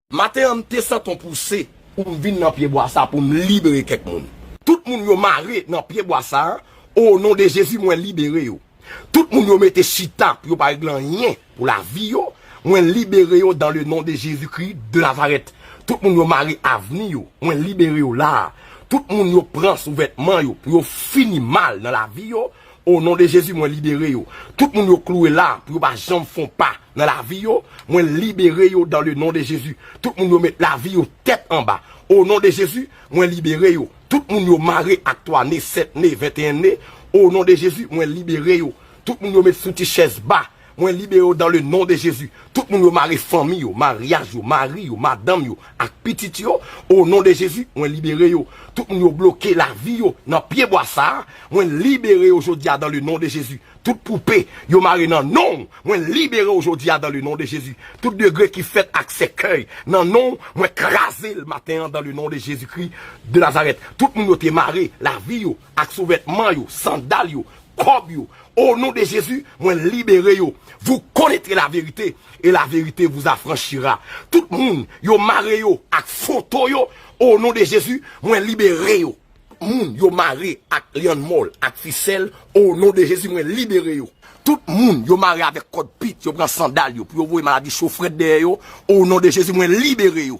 Matin, je sens ton poussé pour venir dans pied bois ça pour me libérer quelqu'un. Tout le monde yo maré dans pied bois ça au nom de Jésus moi libéré yo. Tout le monde yo mette chita pour pas régler rien pour la vie yo, moi libéré yo dans le nom de Jésus-Christ de Nazareth. Tout le monde yo maré avenir yo, moi libéré yo là. Tout le monde yo prend sous vêtement yo pour yo fini mal dans la vie yo. Au nom de Jésus, moi libéré yo. Tout le monde yo cloué là, pour pas jamais font pas dans la vie yo. Moi libéré yo dans le nom de Jésus. Tout le monde yo met la vie yo tête en bas. Au nom de Jésus, moi libéré yo. Tout le monde yo maré à toi, né 7, né 21, né. Au nom de Jésus, moi libéré yo. Tout le monde yo met sous tes chaises bas. Moi libéré yo dans le nom de Jésus. Tout le monde yo maré famille yo, mariage yo, mari yo, madame yo, ak petit yo. Au nom de Jésus, moi libéré yo. Tout le monde yo bloqué la vie yo dans pied bois ça. Moi libéré aujourd'hui dans le nom de Jésus. Tout poupée yo maré non non. Moi libéré aujourd'hui dans le nom de Jésus. Tout degré qui fait avec ses cœurs. Non non, moi crasé le matin dans le nom de Jésus-Christ de Nazareth. Tout le monde yo te maré la vie yo, avec sous-vêtements yo, sandales yo, cob yo. Au nom de Jésus, moi libéré yo. Vous connaîtrez la vérité et la vérité vous affranchira. Tout le monde yo maré yo avec photo yo. Au nom de Jésus, moi libéré yo. Moun yo maré avec lion molle, avec ficelle. Au nom de Jésus, moi libéré yo. Tout le monde yo maré avec code pit, yo prend sandal yo pour voir maladie chauffer derrière yo. Au nom de Jésus, moi libéré yo.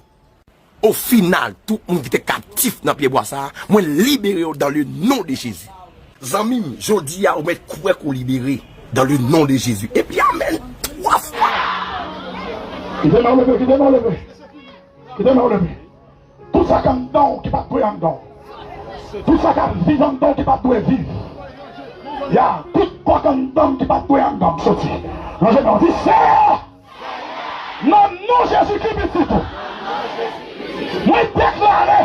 Au final, tout le monde qui était captif dans pied bois ça, moi libéré yo dans le nom de Jésus. Zamim, je dis à vous mettre quoi qu'on libéré dans le nom de Jésus. Et puis amen. 3 fois. Qui est enlevé, qui est enlevé. Qui est enlevé. Tout ça comme don qui va en don. Tout ça comme vivant don qui va vivre. Il y a tout quoi comme don qui va en don. Sorti. Non, je m'en dis, c'est. Non, non, Jésus-Christ, petit tout. Moi, déclaré.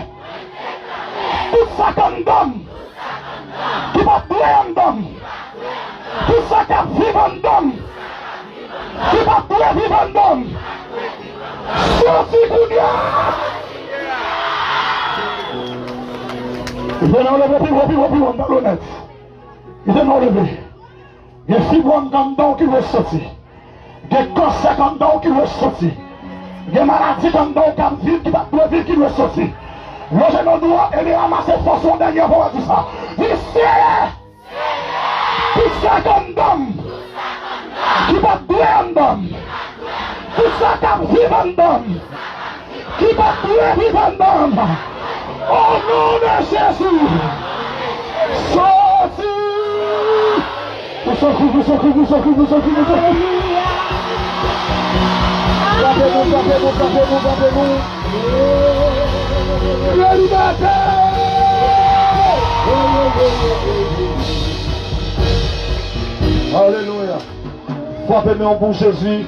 Tout ça comme don. Qui va en don. Tout ça qui vit en don. Qui va vivre en don. Sorti Kounia. Il est enlevé, puis dans l'honnête. Il est enlevé. Il y a 6 mois de don qui veut sortir. Il y a cancer de don qui veut sortir. Il y a maladie de don qui veut sortir. Le jeune doit aller ramasser force son dernier pour dire ça. Il sait. Tout ça comme d'homme. Qui va tuer un homme. Tout ça comme vivre un homme. Qui va tuer vivre un homme. Au nom de Jésus. Sorti. Vous sortez. Tapez-vous. La liberté. Alléluia. Frappez-moi en bon Jésus.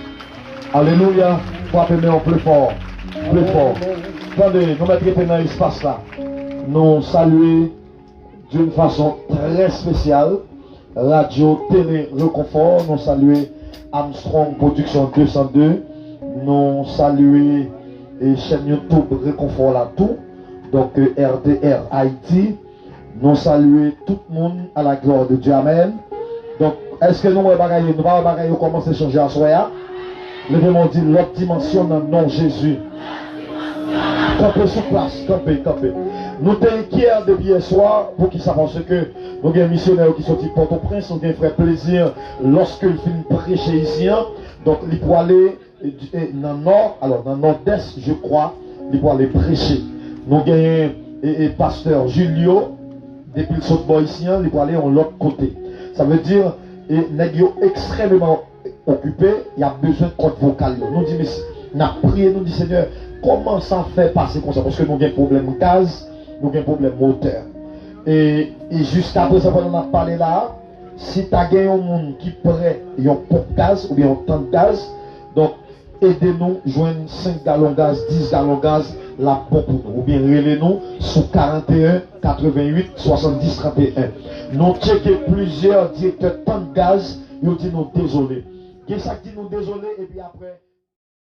Alléluia. Frappez-moi en plus fort. Attendez, nous mettons dans l'espace là. Nous saluons d'une façon très spéciale Radio Télé Reconfort. Nous saluons Armstrong Production 202. Nous saluons et chaîne YouTube Reconfort là tout. Donc RDR Haïti. Nous saluons tout le monde à la gloire de Dieu. Amen. Donc, est-ce que nous allons commencer à changer à soi? Levez-moi dire l'autre dimension dans le nom de Jésus. Campez sur place, campez. Nous sommes inquiets depuis hier soir pour qu'ils savent parce que nous avons un missionnaire qui sont sorti Port-au-Prince, nous avons fait plaisir lorsque le film prêché ici. Donc, il pour aller dans le nord, alors dans le nord-est, je crois, il pour aller prêcher. Nous avons un pasteur Julio, depuis le saut ici, il pour aller de l'autre côté. Ça veut dire, nèg yo extrêmement occupé, il y a besoin de code vocal. Nous disons, mais nous avons prié, nous disons, Seigneur, comment ça fait passer comme ça? Parce que nous avons un problème gaz, nous avons un problème moteur. Et jusqu'à présent, on a parlé là, si tu as un monde qui prêt, il y a un pompe gaz ou bien un temps de gaz, donc aidez-nous, joindre 5 gallons gaz, 10 gallons gaz, la pompe pour nous. Ou bien relez-nous sur 41 88 70 31. Nous checkons plusieurs directeurs temps de gaz, ils disent nous désolé. Qu'est-ce qui dit nous désolé et puis après